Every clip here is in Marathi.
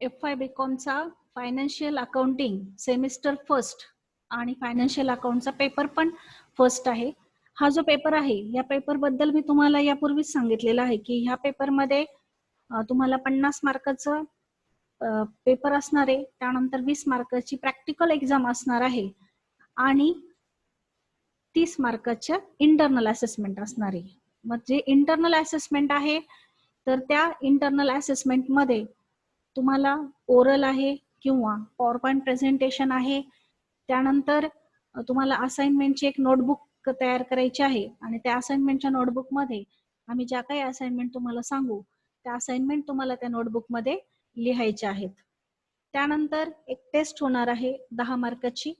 F5 बीकॉमचा फायनान्शियल अकाउंटिंग सेमिस्टर फर्स्ट आणि फायनान्शियल अकाउंटचा पेपर पण फर्स्ट आहे. हा जो पेपर आहे या पेपर बद्दल मी तुम्हाला यापूर्वीच सांगितलेलं आहे की ह्या पेपरमध्ये तुम्हाला 50 मार्काचं पेपर असणार आहे, त्यानंतर 20 मार्काची प्रॅक्टिकल एक्झाम असणार आहे आणि 30 मार्काच्या इंटरनल असेसमेंट असणार आहे. मग जे इंटरनल असेसमेंट आहे तर त्या इंटरनल असेसमेंट मध्ये तुम्हाला ओरल आहे किंवा पॉवर पॉइंट प्रेझेंटेशन आहे, त्यानंतर तुम्हाला असाइनमेंटची एक नोटबुक तयार करायची आहे आणि त्या असाइनमेंटच्या नोटबुक मध्ये आम्ही ज्या काही असाइनमेंट तुम्हाला सांगू त्या असाइनमेंट तुम्हाला त्या नोटबुक मध्ये लिहायच्या आहेत. त्यानंतर एक टेस्ट होणार आहे 10 मार्काची,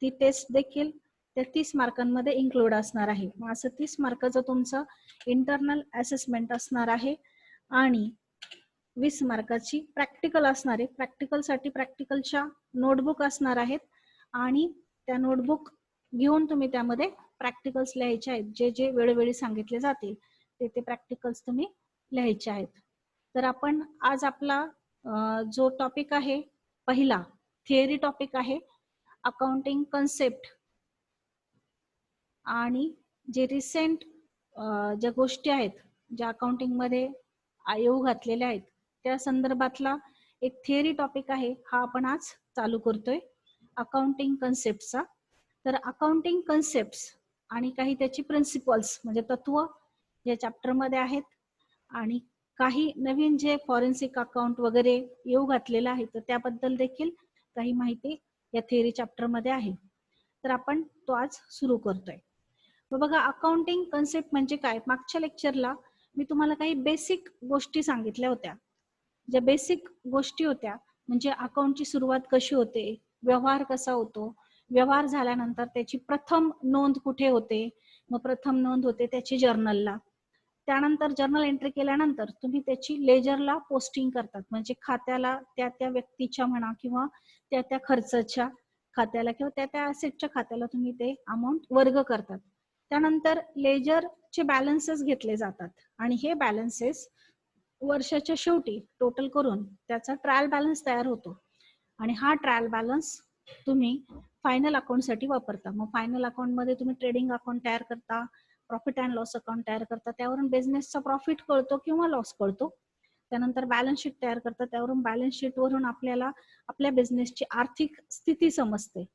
ती टेस्ट देखील त्या 30 मार्कांमध्ये इन्क्लूड असणार आहे. मग असं 30 मार्काचं तुमचं इंटरनल असेसमेंट असणार आहे आणि 20 मार्काची प्रॅक्टिकल असणार आहे. प्रॅक्टिकलसाठी प्रॅक्टिकलच्या नोटबुक असणार आहेत आणि त्या नोटबुक घेऊन तुम्ही त्यामध्ये प्रॅक्टिकल्स लिहायचे आहेत. जे जे वेळोवेळी सांगितले जातील ते ते प्रॅक्टिकल्स तुम्ही लिहायचे आहेत. तर आपण आज आपला जो टॉपिक आहे पहिला थिअरी टॉपिक आहे अकाउंटिंग कन्सेप्ट आणि जे रिसेंट ज्या गोष्टी आहेत ज्या अकाउंटिंग मध्ये येऊ घातलेल्या आहेत त्या संदर्भातला एक थिअरी टॉपिक आहे, हा आपण आज चालू करतोय अकाउंटिंग कन्सेप्टचा. तर अकाउंटिंग कन्सेप्ट आणि काही त्याची प्रिन्सिपल्स म्हणजे तत्व या चॅप्टर मध्ये आहेत आणि काही नवीन जे फॉरेन्सिक अकाउंट वगैरे येऊ घातलेलं आहे तर त्याबद्दल देखील काही माहिती या थिअरी चॅप्टर मध्ये आहे. तर आपण तो आज सुरू करतोय. बघा अकाउंटिंग कन्सेप्ट म्हणजे काय. मागच्या लेक्चरला मी तुम्हाला काही बेसिक गोष्टी सांगितल्या होत्या. ज्या बेसिक गोष्टी होत्या म्हणजे अकाउंटची सुरुवात कशी होते, व्यवहार कसा होतो, व्यवहार झाल्यानंतर त्याची प्रथम नोंद कुठे होते, मग प्रथम नोंद होते त्याची जर्नलला, त्यानंतर जर्नल एंट्री केल्यानंतर तुम्ही त्याची लेजरला पोस्टिंग करतात म्हणजे खात्याला त्या त्या व्यक्तीच्या म्हणा किंवा त्या त्या खर्चाच्या खात्याला किंवा त्या त्या असेटच्या खात्याला तुम्ही ते अमाऊंट वर्ग करतात. त्यानंतर लेजरचे बॅलन्सेस घेतले जातात आणि हे बॅलन्सेस वर्षाच्या शेवटी टोटल करून त्याचा ट्रायल बॅलन्स तयार होतो आणि हा ट्रायल बॅलन्स तुम्ही फायनल अकाउंट साठी वापरता. मग फायनल अकाउंट मध्ये तुम्ही ट्रेडिंग अकाउंट तयार करता, प्रॉफिट अँड लॉस अकाउंट तयार करता, त्यावरून बिझनेसचा प्रॉफिट कळतो किंवा लॉस कळतो. त्यानंतर बॅलन्स शीट तयार करता, त्यावरून बॅलन्स शीट वरून आपल्याला आपल्या बिझनेसची आर्थिक स्थिती समजते.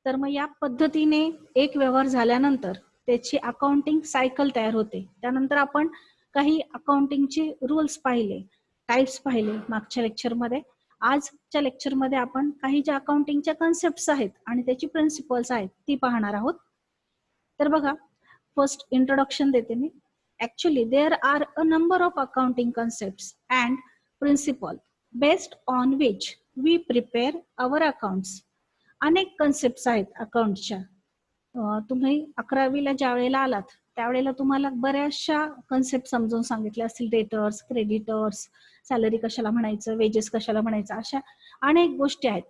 तर मग या पद्धतीने एक व्यवहार झाल्यानंतर त्याची अकाउंटिंग सायकल तयार होते. त्यानंतर आपण काही अकाउंटिंगचे रूल्स पाहिले, टाइप्स पाहिले मागच्या लेक्चरमध्ये. आजच्या लेक्चरमध्ये आपण काही ज्या अकाउंटिंगच्या कन्सेप्ट्स आहेत आणि त्याची प्रिन्सिपल्स आहेत ती पाहणार आहोत. तर बघा फर्स्ट इंट्रोडक्शन देते मी. Actually, there are a number of accounting concepts and principles based on which we prepare our accounts. अनेक कन्सेप्ट्स आहेत अकाउंटच्या. तुम्ही 11वीला ज्या वेळेला आलात त्यावेळेला तुम्हाला बऱ्याचशा कन्सेप्ट समजून सांगितल्या असतील. डेटर्स, क्रेडिटर्स, सॅलरी कशाला म्हणायचं, वेजेस कशाला म्हणायचं, अशा अनेक गोष्टी आहेत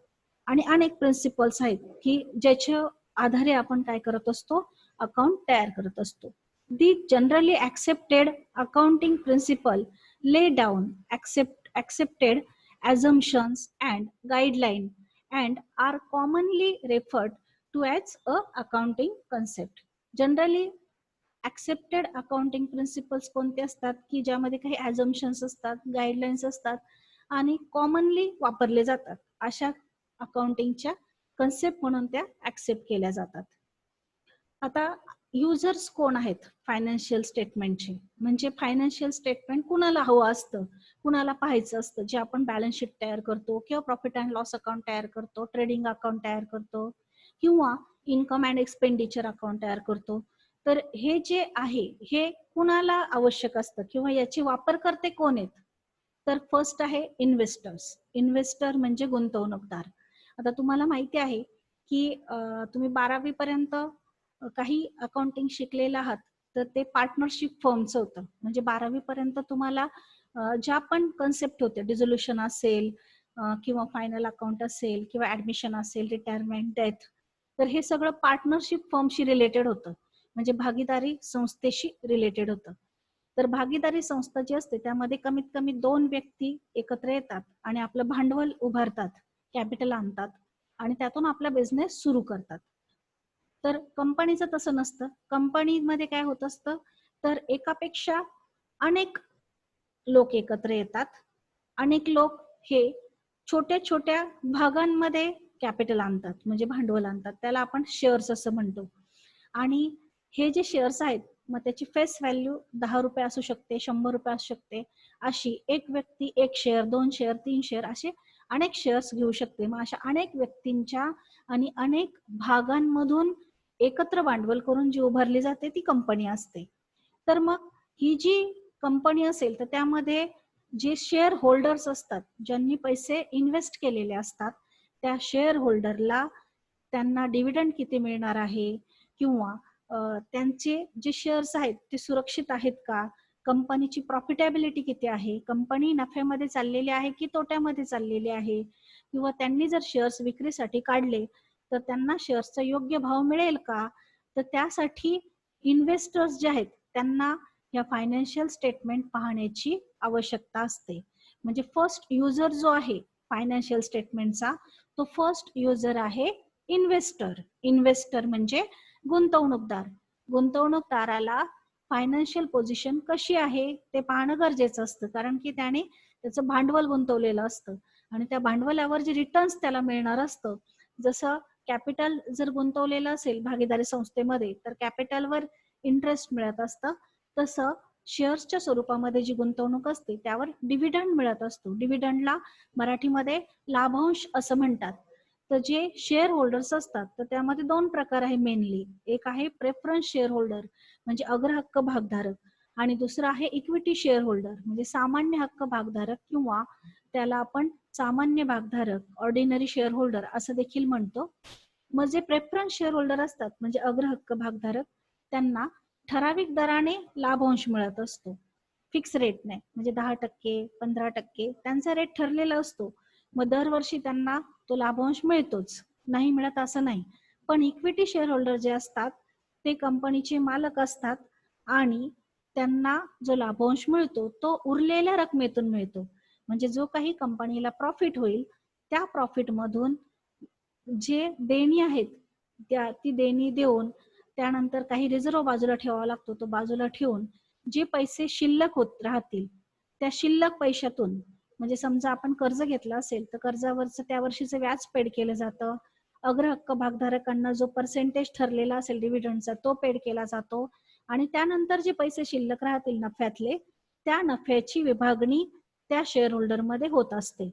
आणि अनेक प्रिन्सिपल्स आहेत की ज्याच्या आधारे आपण काय करत असतो, अकाउंट तयार करत असतो. The generally accepted accounting principle lay down accepted assumptions and guideline and are commonly referred to as a accounting concept. Generally accepted accounting principles कोणते असतात की ज्यामध्ये काही assumptions असतात, गाईडलाईन्स असतात आणि कॉमनली वापरले जातात अशा अकाउंटिंगच्या कन्सेप्ट म्हणून त्या ऍक्सेप्ट केल्या जातात. आता युजर्स कोण आहेत फायनान्शियल स्टेटमेंटचे, म्हणजे फायनान्शियल स्टेटमेंट कुणाला हवं असतं, कुणाला पाहायचं असतं. जे आपण बॅलन्स शीट तयार करतो किंवा प्रॉफिट अँड लॉस अकाउंट तयार करतो, ट्रेडिंग अकाउंट तयार करतो किंवा इन्कम अँड एक्सपेंडिचर अकाउंट तयार करतो. तर हे जे आहे हे कुणाला आवश्यक असतं किंवा याचे वापरकर्ते कोण आहेत. तर फर्स्ट आहे इन्व्हेस्टर्स. इन्व्हेस्टर म्हणजे गुंतवणूकदार. आता तुम्हाला माहिती आहे की तुम्ही 12वी पर्यंत काही अकाउंटिंग शिकलेलं आहात तर ते पार्टनरशिप फर्मचं होतं. म्हणजे 12वी पर्यंत तुम्हाला ज्या पण कन्सेप्ट होते, डिझोल्युशन असेल किंवा फायनल अकाउंट असेल किंवा ऍडमिशन असेल, रिटायरमेंट, डेथ, तर हे सगळं पार्टनरशिप फर्मशी रिलेटेड होतं म्हणजे भागीदारी संस्थेशी रिलेटेड होतं. तर भागीदारी संस्था जी असते त्यामध्ये कमीत कमी 2 व्यक्ती एकत्र येतात आणि आपलं भांडवल उभारतात, कॅपिटल आणतात आणि त्यातून आपला बिझनेस सुरू करतात. तर कंपनीचं तसं नसतं. कंपनीमध्ये काय होत असतं, तर एकापेक्षा अनेक लोक एकत्र येतात. अनेक लोक हे छोट्या छोट्या भागांमध्ये कॅपिटल आणतात, म्हणजे भांडवल आणतात. त्याला आपण शेअर्स असं म्हणतो. आणि हे जे शेअर्स आहेत, मग त्याची फेस व्हॅल्यू 10 रुपये असू शकते, 100 रुपये असू शकते. अशी एक व्यक्ती 1 शेअर, 2 शेअर, 3 शेअर असे अनेक शेअर्स घेऊ शकते. मग अशा अनेक व्यक्तींच्या आणि अनेक भागांमधून एकत्र भांडवल करून जी उभारली जाते ती कंपनी असते. तर मग ही जी कंपनी असेल तर त्यामध्ये जे शेअर होल्डर्स असतात, ज्यांनी पैसे इन्व्हेस्ट केलेले असतात, त्या शेअर होल्डरला त्यांना डिव्हिडंड किती मिळणार आहे किंवा त्यांचे जे शेअर्स आहेत ते सुरक्षित आहेत का, कंपनीची प्रॉफिटेबिलिटी किती आहे, कंपनी नफ्यामध्ये चाललेली आहे की तोट्यामध्ये चाललेली आहे, किंवा त्यांनी जर शेअर्स विक्रीसाठी काढले तर त्यांना शेअर्सचा योग्य भाव मिळेल का. तर त्यासाठी इन्व्हेस्टर्स जे आहेत त्यांना या फायनान्शियल स्टेटमेंट पाहण्याची आवश्यकता असते. म्हणजे फर्स्ट युजर जो आहे फायनान्शियल स्टेटमेंटचा, तो फर्स्ट युजर आहे इन्व्हेस्टर. इन्व्हेस्टर म्हणजे गुंतवणूकदार. गुंतवणूकदाराला फायनान्शियल पोझिशन कशी आहे ते पाहणं गरजेचं असतं, कारण की त्याने त्याचं भांडवल गुंतवलेलं असतं आणि त्या भांडवलावर जे रिटर्न्स त्याला मिळणार असतं, जसं कॅपिटल जर गुंतवलेलं असेल भागीदारी संस्थेमध्ये तर कॅपिटलवर इंटरेस्ट मिळत असतं, तसं शेअर्सच्या स्वरूपामध्ये जी गुंतवणूक असते त्यावर डिव्हिडंड मिळत असतो. डिव्हिडंडला मराठीमध्ये लाभांश असं म्हणतात. तर जे शेअर होल्डर्स असतात तर त्यामध्ये 2 प्रकार आहे मेनली. एक आहे प्रेफरन्स शेअर होल्डर म्हणजे अग्रहक्क भागधारक, आणि दुसरा आहे इक्विटी शेअर होल्डर म्हणजे सामान्य हक्क भागधारक, किंवा त्याला आपण सामान्य भागधारक ऑर्डिनरी शेअर होल्डर असं देखील म्हणतो. मग जे प्रेफरन्स शेअर होल्डर असतात म्हणजे अग्रहक्क भागधारक, त्यांना ठराविक दराने लाभांश मिळत असतो, फिक्स रेटने, म्हणजे 10%, 15% त्यांचा रेट ठरलेला असतो. मग दरवर्षी त्यांना तो लाभांश मिळतोच, नाही मिळत असं नाही. पण इक्विटी शेअर होल्डर जे असतात ते कंपनीचे मालक असतात आणि त्यांना जो लाभांश मिळतो तो उरलेल्या रकमेतून मिळतो. म्हणजे जो काही कंपनीला प्रॉफिट होईल त्या प्रॉफिट मधून जे देणी आहेत ती देणी देऊन त्यानंतर काही रिझर्व बाजूला ठेवावा लागतो, तो बाजूला ठेवून जे पैसे शिल्लक होत राहतील त्या शिल्लक पैशातून, म्हणजे समजा आपण कर्ज घेतलं असेल तर कर्जावरचं त्या वर्षीचं व्याज पेड केलं जातं. अग्रहक्क भागधारकांना जो पर्सेंटेज ठरलेला असेल डिव्हिडंडचा तो पेड केला जातो आणि त्यानंतर जे पैसे शिल्लक राहतील नफ्यातले त्या नफ्याची विभागणी त्या शेअर होल्डर मध्ये होत असते.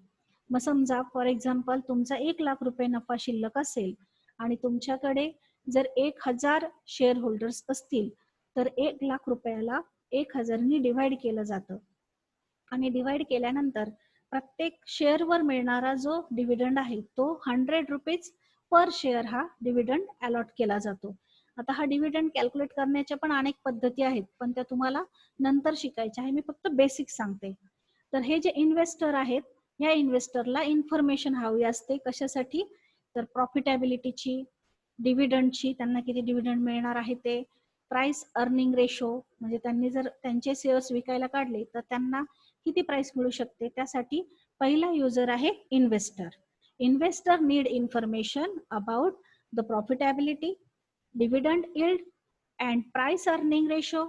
मग समजा फॉर एक्झाम्पल तुमचा 1 लाख रुपये नफा शिल्लक असेल आणि तुमच्याकडे जर 1000 शेअर होल्डर्स असतील तर 1 लाख रुपयाला 1000 नी डिवाइड केलं जातं आणि डिवाइड केल्यानंतर प्रत्येक शेअरवर मिळणारा जो डिव्हिडंड आहे तो 100 रुपीज पर शेअर हा डिव्हिडंड अलॉट केला जातो. आता हा डिव्हिडंड कॅल्क्युलेट करण्याच्या पण अनेक पद्धती आहेत, पण त्या तुम्हाला नंतर शिकायच्या आहे, मी फक्त बेसिक सांगते. तर हे जे इन्व्हेस्टर आहेत या इन्व्हेस्टरला इन्फॉर्मेशन हवी असते, कशासाठी, तर प्रॉफिटेबिलिटीची, डिव्हिडंडची, त्यांना किती डिव्हिडंड मिळणार आहे ते, प्राइस अर्निंग रेशो म्हणजे त्यांनी जर त्यांचे शेअर्स विकायला काढले तर त्यांना किती प्राइस मिळू शकते, त्यासाठी पहिला युजर आहे investor. Investor need information about the profitability, dividend yield and price earning ratio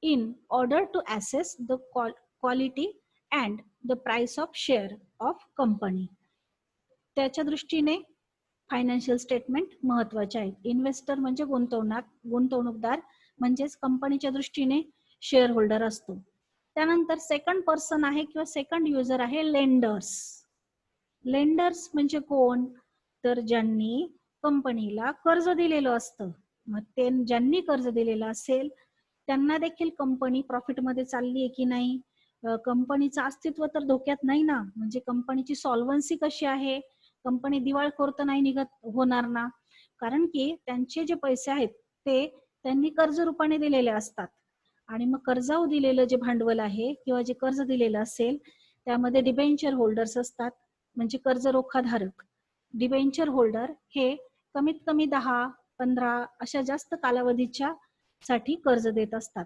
in order to assess the quality and the price of share of company. त्याच्या दृष्टीने फायनान्शियल स्टेटमेंट महत्वाचे आहेत. इन्व्हेस्टर म्हणजे गुंतवणूकदार म्हणजेच कंपनीच्या दृष्टीने शेअर होल्डर असतो. त्यानंतर सेकंड पर्सन आहे किंवा सेकंड युजर आहे लेंडर्स. लेंडर्स म्हणजे कोण, तर ज्यांनी कंपनीला कर्ज दिलेलं असतं. मग ते ज्यांनी कर्ज दिलेलं असेल त्यांना देखील कंपनी प्रॉफिटमध्ये चालली आहे की नाही, कंपनीचं अस्तित्व तर धोक्यात नाही ना, म्हणजे कंपनीची सॉल्व्हन्सी कशी आहे, कंपनी दिवाळखोर तर नाही होणार ना, कारण की त्यांचे जे पैसे आहेत ते त्यांनी कर्ज रूपाने दिलेले असतात. आणि मग कर्जाऊ दिलेलं जे भांडवल आहे किंवा जे कर्ज दिलेलं असेल त्यामध्ये डिबेंचर होल्डर्स असतात, म्हणजे कर्ज रोखाधारक. डिबेंचर होल्डर हे कमीत कमी 10-15 अशा जास्त कालावधीच्या साठी कर्ज देत असतात.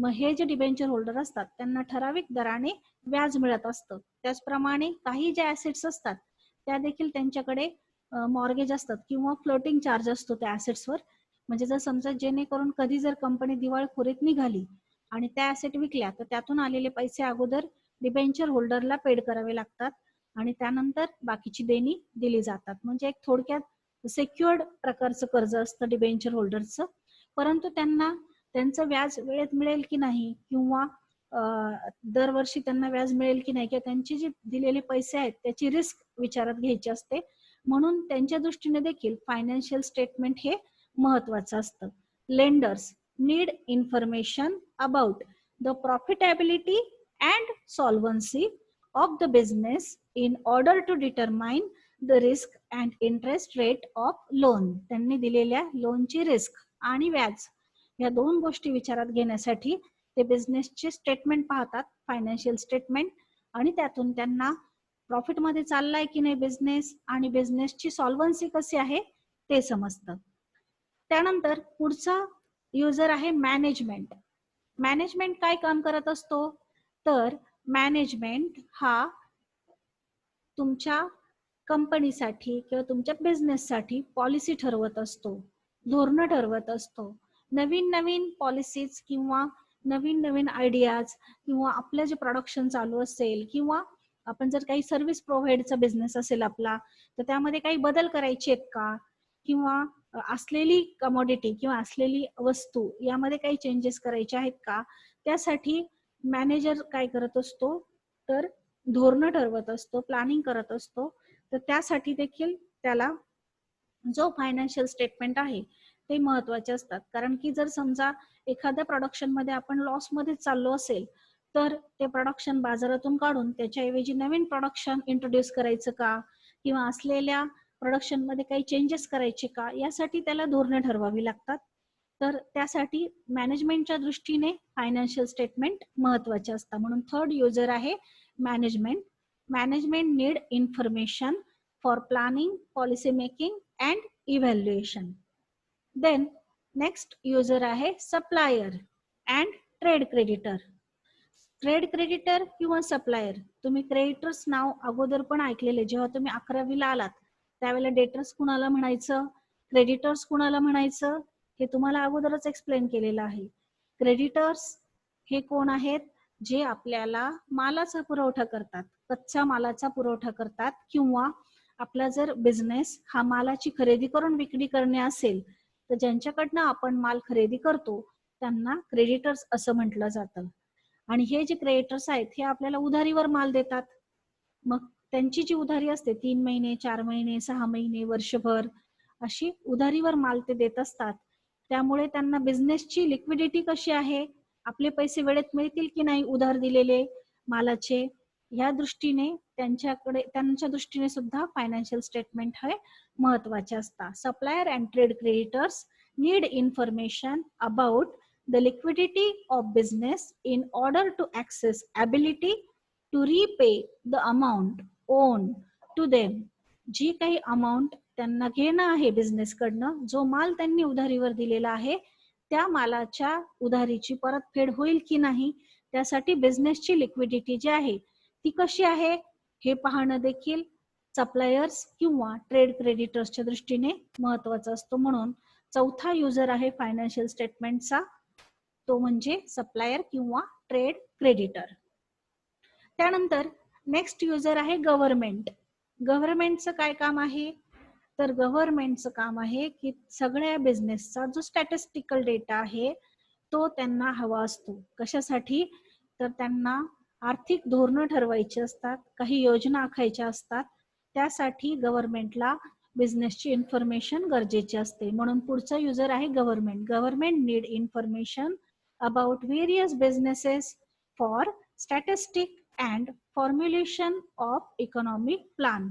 मग हे जे डिबेंचर होल्डर असतात त्यांना ठराविक दराने व्याज मिळत असतं. त्याचप्रमाणे काही जे ऍसेट्स असतात त्या देखील त्यांच्याकडे मॉर्गेज असतात किंवा फ्लोटिंग चार्ज असतो त्या ऍसेट्सवर. म्हणजे जर समजा जेणेकरून कधी जर कंपनी दिवाळखोरीत निघाली आणि त्या ऍसेट विकल्या तर त्यातून आलेले पैसे अगोदर डिबेंचर होल्डरला पेड करावे लागतात आणि त्यानंतर बाकीची देणी दिली जातात. म्हणजे एक थोडक्यात सेक्युअर्ड प्रकारचं कर्ज असतं डिबेंचर होल्डरचं. परंतु त्यांना त्यांचं व्याज वेळेत मिळेल की नाही किंवा दरवर्षी त्यांना व्याज मिळेल की नाही किंवा त्यांचे जे दिलेले पैसे आहेत त्याची रिस्क विचारात घ्यायची असते. म्हणून त्यांच्या दृष्टीने देखील फायनान्शियल स्टेटमेंट हे महत्वाचं असतं. Lenders need information about the profitability and solvency of the business in order to determine the risk and interest rate of loan. त्यांनी दिलेल्या लोनची रिस्क आणि व्याज या दोन गोष्टी विचारात घेण्यासाठी ते बिझनेसचे स्टेटमेंट पाहतात, फायनान्शियल स्टेटमेंट, आणि त्यातून त्यांना प्रॉफिटमध्ये चाललाय की नाही बिझनेस आणि बिझनेसची सॉल्वन्सी कशी आहे ते समजतं. त्यानंतर पुढचा युजर आहे मॅनेजमेंट. मॅनेजमेंट काय काम करत असतो तर मॅनेजमेंट हा तुमच्या कंपनीसाठी किंवा तुमच्या बिझनेससाठी पॉलिसी ठरवत असतो, धोरणं ठरवत असतो. नवीन नवीन पॉलिसीज किंवा नवीन नवीन आयडियाज किंवा आपलं जे प्रोडक्शन चालू असेल किंवा आपण जर काही सर्व्हिस प्रोव्हाइडचा बिझनेस असेल आपला तर त्यामध्ये काही बदल करायचे आहेत का किंवा असलेली कमोडिटी किंवा असलेली वस्तू यामध्ये काही चेंजेस करायचे आहेत का, त्यासाठी मॅनेजर काय करत असतो तर धोरणं ठरवत असतो, प्लॅनिंग करत असतो. तर त्यासाठी देखील त्याला जो फायनान्शियल स्टेटमेंट आहे ते महत्वाचे असतात. कारण की जर समजा एखाद्या प्रोडक्शन मध्ये आपण लॉस मध्ये चाललो असेल तर ते प्रोडक्शन बाजारातून काढून त्याच्याऐवजी नवीन प्रोडक्शन इंट्रोड्यूस करायचं का किंवा असलेल्या प्रोडक्शन मध्ये काही चेंजेस करायचे का यासाठी त्याला धोरणं ठरवावी लागतात. तर त्यासाठी मॅनेजमेंटच्या दृष्टीने फायनान्शियल स्टेटमेंट महत्वाचे असतात. म्हणून थर्ड युजर आहे management. Management need information for planning, policy making and evaluation. Then next user आहे supplier and trade creditor. Trade creditor किंवा सप्लायर, तुम्ही क्रेडिटर्स नाव अगोदर पण ऐकलेले. जेव्हा तुम्ही 11वीला आलात त्यावेळेला डेटर्स कुणाला म्हणायचं, क्रेडिटर्स कुणाला म्हणायचं हे तुम्हाला अगोदरच एक्सप्लेन केलेलं आहे. क्रेडिटर्स हे कोण आहेत, जे आपल्याला मालाचा पुरवठा करतात, कच्च्या मालाचा पुरवठा करतात किंवा आपला जर बिझनेस हा मालाची खरेदी करून विक्री करणे असेल तर ज्यांच्याकडनं आपण माल खरेदी करतो त्यांना क्रेडिटर्स असं म्हटलं जातं. आणि हे जे क्रेडिटर्स आहेत हे आपल्याला उधारीवर माल देतात. मग त्यांची जी उधारी असते 3 महिने, 4 महिने, 6 महिने, वर्षभर अशी उधारीवर माल ते देत असतात. त्यामुळे त्यांना बिझनेसची लिक्विडिटी कशी आहे, आपले पैसे वेळेत मिळतील की नाही उधार दिलेले मालाचे, या दृष्टीने त्यांच्या दृष्टीने सुद्धा फायनान्शियल स्टेटमेंट हे महत्वाचे असतात. Supplier and trade creditors need information about the liquidity of business in order to access ability to repay the amount owed to them. जी काही अमाऊंट त्यांना घेणं आहे बिझनेस कडनं, जो माल त्यांनी उधारीवर दिलेला आहे त्या मालाच्या उधारीची परतफेड होईल की नाही, त्यासाठी बिझनेसची लिक्विडिटी जी आहे ती कशी आहे हे पाहणं देखील सप्लायर्स किंवा ट्रेड क्रेडिटर्सच्या दृष्टीने महत्वाचं असतो. म्हणून चौथा युजर आहे फायनान्शियल स्टेटमेंटचा, तो म्हणजे सप्लायर किंवा ट्रेड क्रेडिटर. त्यानंतर नेक्स्ट युजर आहे गव्हर्नमेंट. गव्हर्नमेंटचं काय काम आहे तर गव्हर्नमेंटचं काम आहे की सगळ्या बिझनेसचा जो स्टॅटिस्टिकल डेटा आहे तो त्यांना हवा असतो. कशासाठी तर त्यांना आर्थिक धोरणं ठरवायची असतात, काही योजना आखायच्या असतात, त्यासाठी गव्हर्नमेंटला बिझनेसची इन्फॉर्मेशन गरजेची असते. म्हणून पुढचा युजर आहे government. Government need information about various businesses for statistic and formulation of economic plan.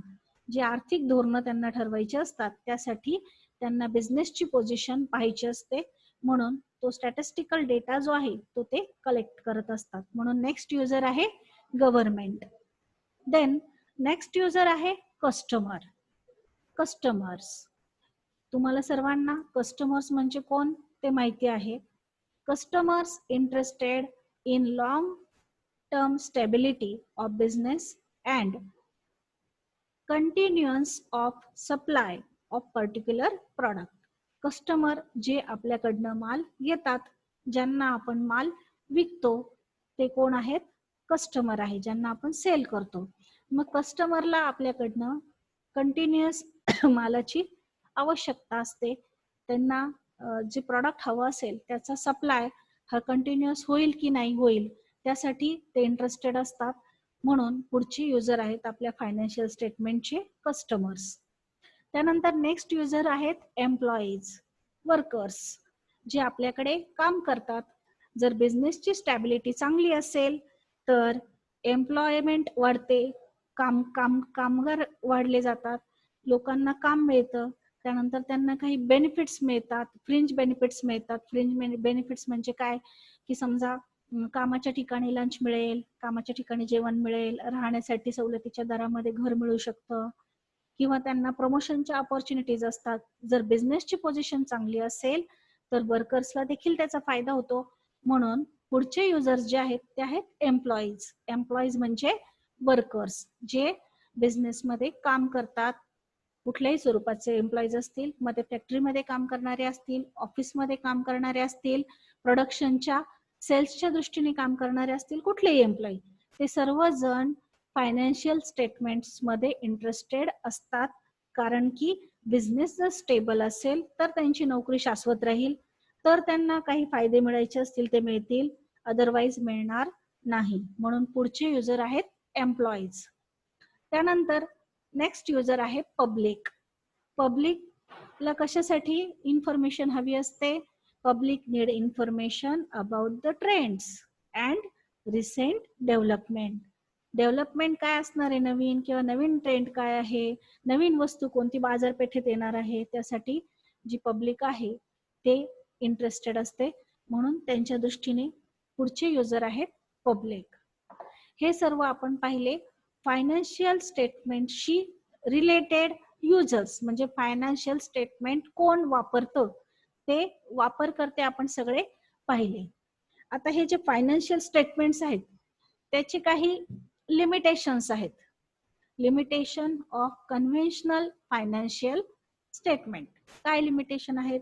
जे आर्थिक धोरणं त्यांना ठरवायची असतात त्यासाठी त्यांना बिझनेसची पोझिशन पाहायची असते. म्हणून तो स्टॅटिस्टिकल डेटा जो आहे तो ते कलेक्ट करत असतात. म्हणून नेक्स्ट युजर आहे गव्हर्नमेंट. देन नेक्स्ट युजर आहे कस्टमर. कस्टमर्स, तुम्हाला सर्वांना कस्टमर्स म्हणजे कोण ते माहिती आहे. customers interested in long term stability of business and continuance of supply of particular product. Customer जे आपल्याकडनं माल घेतात, ज्यांना आपण माल विकतो, ते कोण आहेत? कस्टमर आहे, ज्यांना आपण सेल करतो. मग कस्टमरला आपल्याकडनं कंटिन्युअस मालाची आवश्यकता असते. त्यांना जे प्रॉडक्ट हवं असेल त्याचा सप्लाय हा कंटिन्युअस होईल की नाही होईल, त्यासाठी ते इंटरेस्टेड असतात. म्हणून पुढचे युजर आहेत आपल्या फायनान्शियल स्टेटमेंटचे कस्टमर्स. त्यानंतर नेक्स्ट युजर आहेत एम्प्लॉईज, वर्कर्स, जे आपल्याकडे काम करतात. जर बिझनेसची स्टॅबिलिटी चांगली असेल तर एम्प्लॉयमेंट वाढते, कामगार वाढले जातात, लोकांना काम मिळतं. त्यानंतर त्यांना काही बेनिफिट्स मिळतात, फ्रिंज बेनिफिट्स मिळतात. फ्रिंज बेनिफिट्स म्हणजे काय, की समजा कामाच्या ठिकाणी लंच मिळेल, कामाच्या ठिकाणी जेवण मिळेल, राहण्यासाठी सवलतीच्या दरामध्ये घर मिळू शकतं, किंवा त्यांना प्रमोशनच्या अपॉर्च्युनिटीज असतात. जर बिझनेसची पोझिशन चांगली असेल तर वर्कर्सला देखील त्याचा फायदा होतो. म्हणून पुढचे युजर्स जे आहेत ते आहेत एम्प्लॉईज. एम्प्लॉईज म्हणजे वर्कर्स, जे बिझनेसमध्ये काम करतात. कुठल्याही स्वरूपाचे एम्प्लॉईज असतील, मग ते फॅक्टरीमध्ये काम करणारे असतील, ऑफिसमध्ये काम करणारे असतील, प्रोडक्शनच्या सेल्सच्या दृष्टीने काम करणारे असतील, कुठलेही एम्प्लॉई, ते सर्वजण फायनान्शियल स्टेटमेंट्स मध्ये इंटरेस्टेड असतात. कारण की बिझनेस जर स्टेबल असेल तर त्यांची नोकरी शाश्वत राहील, तर त्यांना काही फायदे मिळायचे असतील ते मिळतील, अदरवाईज मिळणार नाही. म्हणून पुढचे युजर आहेत एम्प्लॉईज. त्यानंतर नेक्स्ट युजर आहे पब्लिक. पब्लिकला कशासाठी इन्फॉर्मेशन हवी असते? Public need information about the trends and recent development. Development काय असणार आहे नवीन, किंवा नवीन ट्रेंड काय आहे, नवीन वस्तू कोणती बाजारपेठेत येणार आहे, त्यासाठी जी पब्लिक आहे ते इंटरेस्टेड असते. म्हणून त्यांच्या दृष्टीने पुढचे युजर आहेत पब्लिक. हे सर्व आपण पाहिले फायनान्शियल स्टेटमेंटशी रिलेटेड युजर्स. म्हणजे फायनान्शियल स्टेटमेंट कोण वापरतं ते वापरकर्ते आपण सगळे पाहिले. आता हे जे फायनान्शियल स्टेटमेंट्स आहेत त्याचे काही लिमिटेशन्स आहेत. Limitation of conventional financial statement. काय लिमिटेशन आहेत?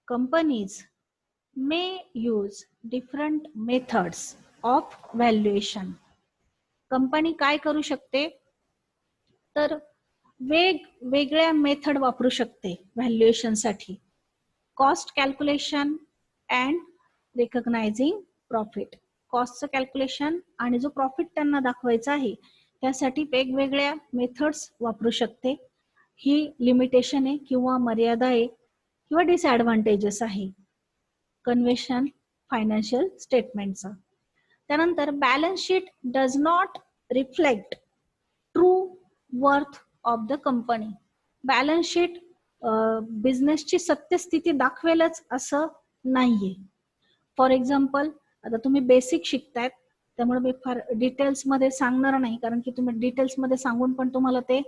Companies may use different methods of valuation. Company काय करू शकते, तर वेगवेगळ्या मेथड वापरू शकते व्हॅल्युएशन साठी. Cost calculation and recognising profit. कॉस्टचं कॅल्क्युलेशन आणि जो प्रॉफिट त्यांना दाखवायचा आहे त्यासाठी वेगवेगळ्या मेथड्स वापरू शकते. ही लिमिटेशन आहे किंवा मर्यादा आहे किंवा डिसएडव्हान्टेजेस आहे कन्व्हेन्शनल फायनान्शियल स्टेटमेंटचा. त्यानंतर balance sheet does not reflect true worth of the company. Balance sheet बिझनेसची सत्यस्थिती दाखवेलच असं नाहीये. फॉर एक्झाम्पल, आता तुम्ही बेसिक शिकतायत त्यामुळे मी फार डिटेल्स मध्ये सांगणार नाही, कारण की तुम्ही डिटेल्स मध्ये सांगून पण तुम्हाला ते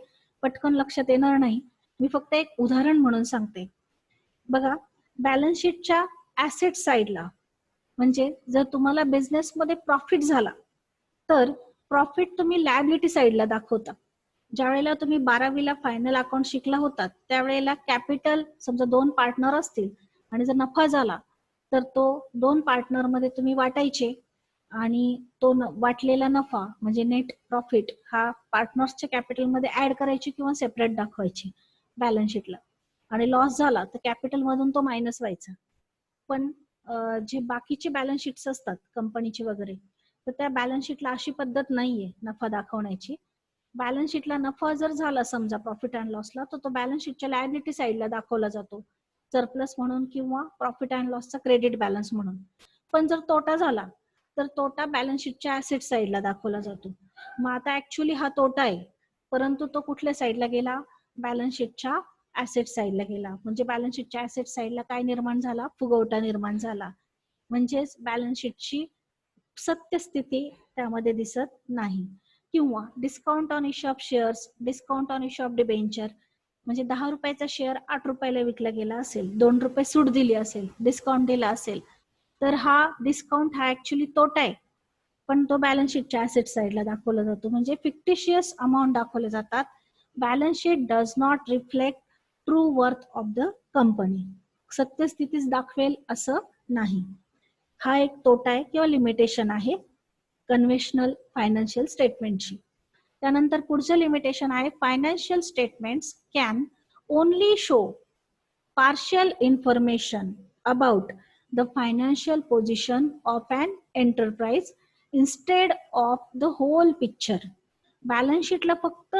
पटकन लक्षात येणार नाही. मी फक्त एक उदाहरण म्हणून सांगते. बघा, बॅलन्स शीटच्या ऍसेट साइडला, म्हणजे जर तुम्हाला बिझनेसमध्ये प्रॉफिट झाला तर प्रॉफिट तुम्ही लायबिलिटी साइडला दाखवता. ज्या वेळेला तुम्ही 12वीला फायनल अकाउंट शिकला होता त्यावेळेला कॅपिटल, समजा 2 पार्टनर असतील आणि जर नफा झाला तर तो 2 पार्टनर मध्ये तुम्ही वाटायचे, आणि तो वाटलेला नफा म्हणजे नेट प्रॉफिट हा पार्टनर्सच्या कॅपिटल मध्ये ऍड करायची किंवा सेपरेट दाखवायची बॅलन्स शीटला. आणि लॉस झाला तर कॅपिटल मधून तो मायनस व्हायचा. पण जे बाकीचे बॅलन्स शीट्स असतात कंपनीचे वगैरे, तर त्या बॅलन्स शीटला अशी पद्धत नाहीये नफा दाखवण्याची. बॅलन्स शीटला नफा जर झाला समजा प्रॉफिट अँड लॉसला, तर तो बॅलन्स शीटच्या लायबिलिटी साइडला दाखवला जातो, सरप्लस म्हणून किंवा प्रॉफिट अँड लॉसचा क्रेडिट बॅलन्स म्हणून. पण जर तोटा झाला तर तोटा बॅलन्स शीटच्या ऍसेट साइडला दाखवला जातो. मग आता ऍक्च्युअली हा तोटा आहे, परंतु तो कुठल्या साइडला गेला? बॅलन्स शीटच्या ऍसेट साइडला गेला. म्हणजे बॅलन्स शीटच्या ऍसेट साइडला काय निर्माण झाला? फुगवटा निर्माण झाला. म्हणजेच बॅलन्स शीटची सत्यस्थिती त्यामध्ये दिसत नाही. किंवा discount on issue of shares, discount on issue of debenture. म्हणजे 10 रुपयाचा शेअर 8 रुपयाला विकला गेला असेल, 2 रुपये सूट दिली असेल, डिस्काउंट दिला असेल, तर हा डिस्काउंट हा ऍक्च्युली तोटा आहे, पण तो बॅलन्स शीटच्या ऍसेट साईडला दाखवला जातो. म्हणजे फिक्टिशियस अमाऊंट दाखवले जातात. Balance sheet does not reflect true worth of the company. सत्यस्थितीच दाखवेल असं नाही. हा एक तोटा आहे किंवा लिमिटेशन आहे कन्व्हेन्शनल फायनान्शियल स्टेटमेंटची. त्यानंतर पुढचं लिमिटेशन आहे, financial statements can only show partial information about the financial position of an enterprise instead of the whole picture. Balance शीटला फक्त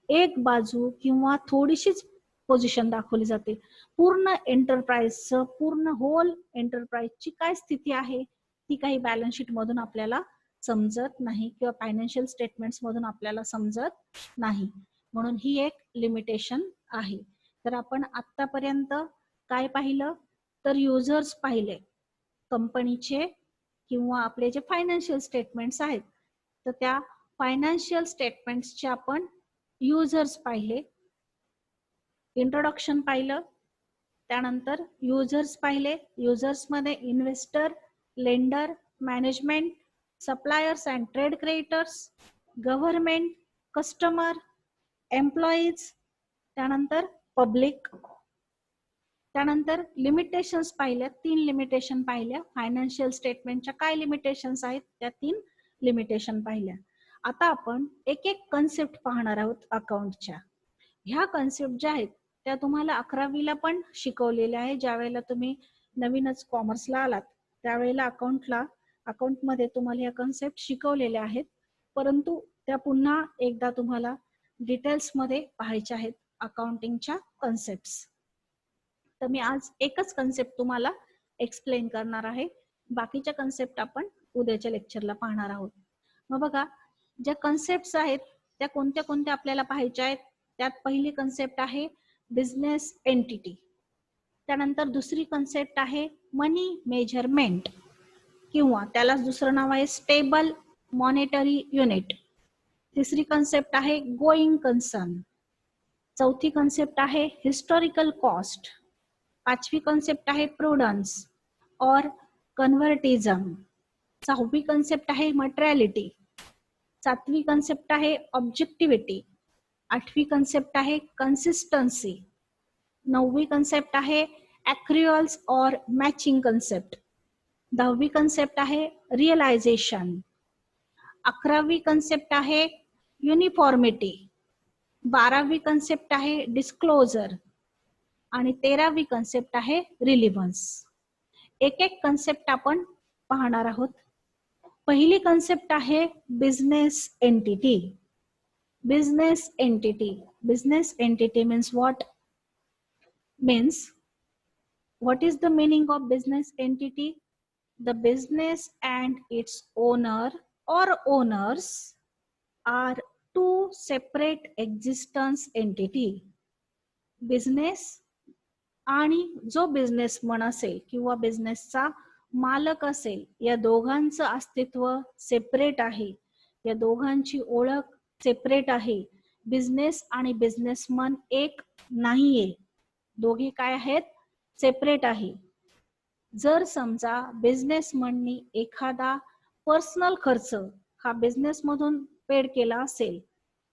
एक बाजू किंवा थोडीशीच पोझिशन दाखवली जाते. पूर्ण एंटरप्राइजचं, पूर्ण होल एंटरप्राइजची काय स्थिती आहे ती काही बॅलन्स शीट मधून आपल्याला समजत नाही किंवा फायनान्शियल स्टेटमेंट्स मधून आपल्याला समजत नाही. म्हणून ही एक लिमिटेशन आहे. तर आपण आतापर्यंत काय पाहिलं, तर युजर्स पाहिले कंपनीचे किंवा आपले जे फायनान्शियल स्टेटमेंट्स आहेत, तर त्या फायनान्शियल स्टेटमेंट्सचे आपण युजर्स पाहिले, इंट्रोडक्शन पाहिलं, त्यानंतर युजर्स पाहिले. युजर्स मध्ये investor, lender, management, suppliers and trade creditors, government, customer, employees, त्यानंतर पब्लिक. त्यानंतर लिमिटेशन्स पाहिल्या, 3 लिमिटेशन पाहिल्या. फायनान्शियल स्टेटमेंटच्या काय लिमिटेशन्स आहेत त्या 3 लिमिटेशन पाहिल्या. आता आपण एक एक कन्सेप्ट पाहणार आहोत अकाउंटच्या. ह्या कन्सेप्ट ज्या आहेत त्या तुम्हाला 11वीला पण शिकवलेल्या आहे. ज्या वेळेला तुम्ही नवीनच कॉमर्सला आलात त्यावेळेला अकाउंटमध्ये तुम्हाला ह्या कन्सेप्ट शिकवलेल्या आहेत, परंतु त्या पुन्हा एकदा तुम्हाला डिटेल्स मध्ये पाहायच्या आहेत अकाउंटिंगच्या कन्सेप्ट्स. तर मी आज एकच कन्सेप्ट तुम्हाला एक्सप्लेन करणार आहे. बाकीच्या कन्सेप्ट आपण उद्याच्या लेक्चरला पाहणार आहोत. मग बघा, ज्या कन्सेप्ट्स आहेत त्या कोणत्या कोणत्या आपल्याला पाहायच्या आहेत. त्यात पहिली कन्सेप्ट आहे बिझनेस एंटिटी. त्यानंतर दुसरी कन्सेप्ट आहे मनी मेजरमेंट किंवा त्याला दुसरं नाव आहे स्टेबल मॉनिटरी युनिट. तिसरी कन्सेप्ट आहे गोइंग कन्सर्न. चौथी कन्सेप्ट आहे हिस्टॉरिकल कॉस्ट. पाचवी कन्सेप्ट आहे प्रुडन्स और कन्व्हर्टिझम. सहावी कन्सेप्ट आहे मटेरियलिटी. सातवी कन्सेप्ट आहे ऑब्जेक्टिव्हिटी. आठवी कन्सेप्ट आहे कन्सिस्टन्सी. नववी कन्सेप्ट आहे ॲक्रिअल्स और मॅचिंग कन्सेप्ट. 10वी कन्सेप्ट आहे रिअलायझेशन. 11वी कन्सेप्ट आहे युनिफॉर्मिटी. 12वी कन्सेप्ट आहे डिस्क्लोजर आणि 13वी कन्सेप्ट आहे रिलिव्हन्स. एक एक कन्सेप्ट आपण पाहणार आहोत. पहिली कन्सेप्ट आहे business entity. Business entity. Business entity means what? Means what is the meaning of business entity? The business and its owner or owners are two separate existence entity. Business आणि जो बिझनेसमन असेल किंवा बिझनेसचा मालक असेल या दोघांचं अस्तित्व सेपरेट आहे. या दोघांची ओळख सेपरेट आहे. बिझनेस आणि बिझनेसमन एक नाहीये. दोघे काय आहेत? सेपरेट आहे. जर समजा बिझनेसमननी एखादा पर्सनल खर्च हा बिझनेस मधून पेड केला असेल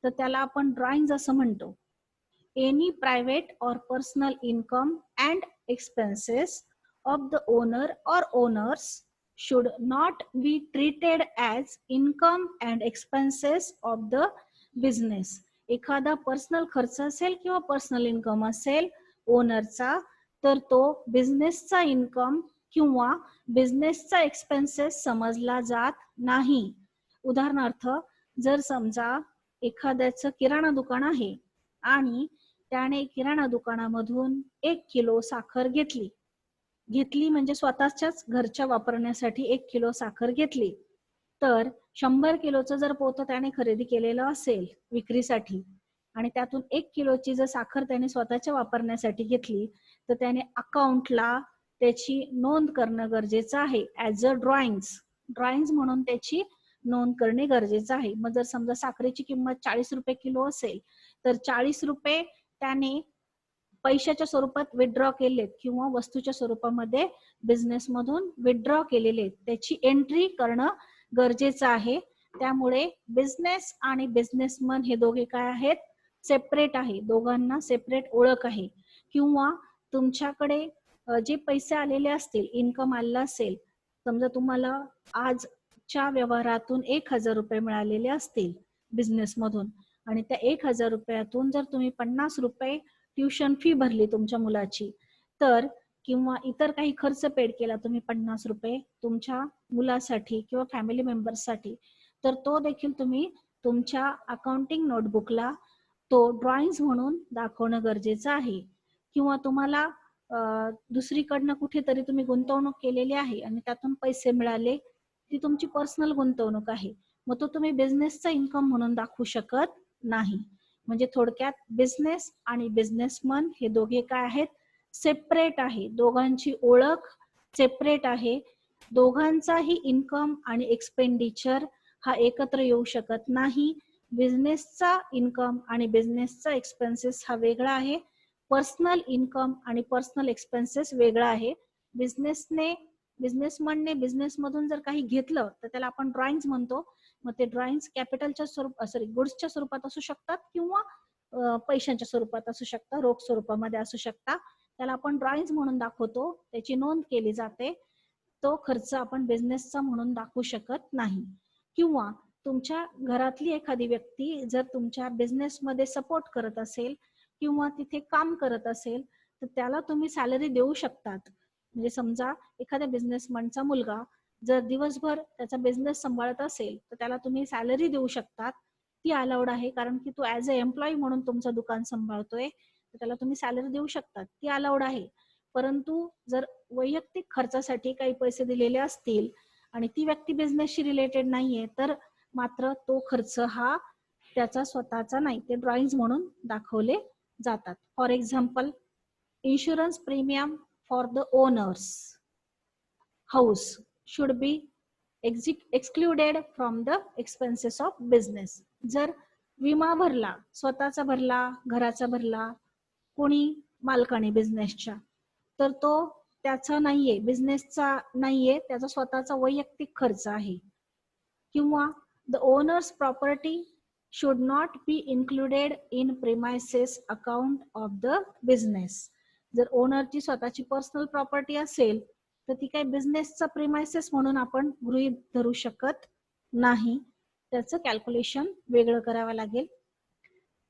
तर त्याला आपण ड्रॉइंग असं म्हणतो. एनी प्रायव्हेट और personal income and expenses of the owner और owners should not be treated as income and expenses of the business. एखादा पर्सनल खर्च असेल किंवा पर्सनल इन्कम असेल ओनरचा तर तो बिझनेसचा इन्कम किंवा बिझनेसचा एक्सपेन्सेस समजला जात नाही. उदाहरणार्थ, जर समजा एखाद्याचं किराणा दुकान आहे आणि त्याने किराणा दुकानामधून 1 किलो साखर घेतली म्हणजे स्वतःच्याच घरच्या वापरण्यासाठी 1 किलो साखर घेतली, तर 100 किलोचं जर पोतं त्याने खरेदी केलेलं असेल विक्रीसाठी आणि त्यातून 1 किलोची जर साखर त्याने स्वतःच्या वापरण्यासाठी घेतली तर त्याने अकाउंटला त्याची नोंद करणं गरजेचं आहे. ऍज अ ड्रॉइंग्स म्हणून त्याची नोंद करणे गरजेचं आहे. मग जर समजा साखरेची किंमत 40 रुपये किलो असेल तर 40 रुपये त्याने पैशाच्या स्वरूपात विथड्रॉ केलेत किंवा वस्तूच्या स्वरूपामध्ये बिझनेस मधून विथड्रॉ केलेले आहेत, त्याची एंट्री करणं गरजेचं आहे. त्यामुळे बिझनेस आणि बिझनेसमन हे दोघे काय आहेत, सेपरेट आहे. दोघांना सेपरेट ओळख आहे. किंवा तुमच्याकडे जे पैसे आलेले असतील, इन्कम आलेलं असेल, समजा तुम्हाला आजच्या व्यवहारातून 1,000 रुपये मिळालेले असतील बिझनेस मधून, आणि त्या 1,000 रुपयातून जर तुम्ही 50 रुपये ट्युशन फी भरली तुमच्या मुलाची, तर किंवा इतर काही खर्च पेड केला तुम्ही 50 रुपये तुमच्या मुलासाठी किंवा फॅमिली मेंबर्ससाठी, तर तो देखील तुम्ही तुमच्या अकाउंटिंग नोटबुकला तो ड्रॉइंग्स म्हणून दाखवणं गरजेचं आहे. किंवा तुम्हाला दुसरीकडनं कुठेतरी तुम्ही गुंतवणूक केलेली आहे आणि त्यातून पैसे मिळाले, ती तुमची पर्सनल गुंतवणूक आहे, मग तो तुम्ही बिझनेसचा इन्कम म्हणून दाखवू शकत नाही. म्हणजे थोडक्यात बिझनेस आणि बिझनेसमन हे दोघे काय आहेत, सेपरेट आहे. दोघांची ओळख सेपरेट आहे. दोघांचाही इन्कम आणि एक्सपेंडिचर हा एकत्र येऊ शकत नाही. बिझनेसचा इन्कम आणि बिझनेसचा एक्सपेन्सेस हा वेगळा आहे. पर्सनल इन्कम आणि पर्सनल एक्सपेन्सेस वेगळा आहे. बिझनेसमनने बिझनेस मधून जर काही घेतलं तर त्याला आपण ड्रॉइंग्स म्हणतो. मग ते ड्रॉइंग्स कॅपिटलच्या स्वरूपात गुड्सच्या स्वरूपात असू शकतात किंवा पैशांच्या स्वरूपात असू शकतात, रोख स्वरूपामध्ये असू शकतात. त्याला आपण ड्रॉइंग्स म्हणून दाखवतो, त्याची नोंद केली जाते. तो खर्च आपण बिझनेसचा म्हणून दाखवू शकत नाही. किंवा तुमच्या घरातली एखादी व्यक्ती जर तुमच्या बिझनेसमध्ये सपोर्ट करत असेल किंवा तिथे काम करत असेल, तर त्याला तुम्ही सॅलरी देऊ शकतात. म्हणजे समजा एखाद्या बिझनेसमॅनचा मुलगा जर दिवसभर त्याचा बिझनेस सांभाळत असेल, तर त्याला तुम्ही सॅलरी देऊ शकतात. ती अलाउड आहे, कारण की तो ऍज अ एम्प्लॉई म्हणून तुमचं दुकान सांभाळतोय, तर त्याला तुम्ही सॅलरी देऊ शकतात, ती अलाउड आहे. परंतु जर वैयक्तिक खर्चासाठी काही पैसे दिलेले असतील आणि ती व्यक्ती बिझनेसशी रिलेटेड नाहीये, तर मात्र तो खर्च हा त्याचा स्वतःचा नाही, ते ड्रॉइंग्स म्हणून दाखवले जातात. For example, insurance premium for the owners house should be excluded from the expenses of business. जर विमा भरला, स्वतःचा भरला, घराचा भरला, कोणी मालकाने बिझनेसच्या, तर तो त्याचा नाहीये, बिझनेसचा नाहीये, त्याचा स्वतःचा वैयक्तिक खर्च आहे. किंवा the owners property should not be included in premises account of the business. जर ओनरची स्वतःची पर्सनल प्रॉपर्टी असेल, तर ती काही बिझनेसचा प्रिमायसेस म्हणून आपण गृहीत धरू शकत नाही. त्याचं कॅल्क्युलेशन वेगळं करावं लागेल.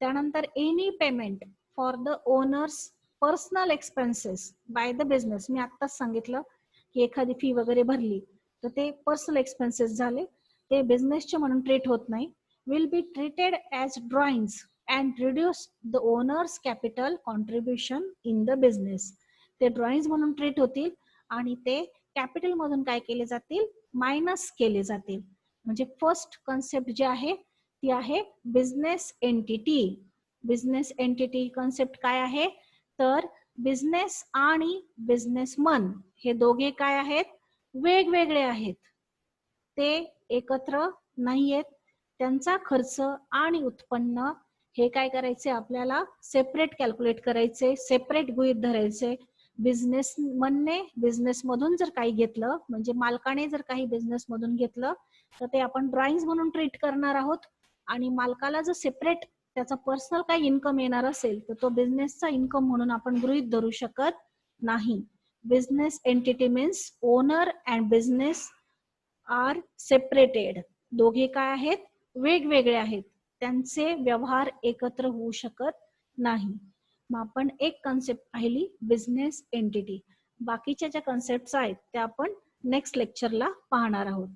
त्यानंतर any payment for the owner's personal expenses by the business. मी आत्ताच सांगितलं की एखादी फी वगैरे भरली तर ते पर्सनल एक्सपेन्सेस झाले, ते बिझनेसचे म्हणून ट्रीट होत नाही. will be treated as drawings and reduce the owner's capital contribution in the business. ते ड्रॉइंग्स म्हणून ट्रीट होतील आणि ते कॅपिटल मधून काय केले जातील, मायनस केले जातील. म्हणजे फर्स्ट कन्सेप्ट जी आहे ती आहे business entity. Business entity concept काय आहे, तर बिझनेस आणि बिझनेसमन हे दोघे काय आहेत, वेगवेगळे आहेत, ते एकत्र नाहीयेत. त्यांचा खर्च आणि उत्पन्न हे काय करायचे, आपल्याला सेपरेट कॅल्क्युलेट करायचे, सेपरेट गृहीत धरायचे. बिझनेसमनने बिझनेस मधून जर काही घेतलं, म्हणजे मालकाने जर काही बिझनेस मधून घेतलं, तर ते आपण ड्रॉइंग्स म्हणून ट्रीट करणार आहोत. आणि मालकाला जर सेपरेट त्याचा पर्सनल काही इन्कम येणार असेल, तर तो बिझनेसचा इन्कम म्हणून आपण गृहीत धरू शकत नाही. Business entity means owner and business are separated. दोघे काय आहेत, वेगवेगळे आहेत, त्यांचे व्यवहार एकत्र होऊ शकत नाही. मग आपण एक कन्सेप्ट पाहिली बिझनेस एंटिटी. बाकीच्या ज्या कन्सेप्ट आहेत त्या आपण नेक्स्ट लेक्चरला पाहणार आहोत.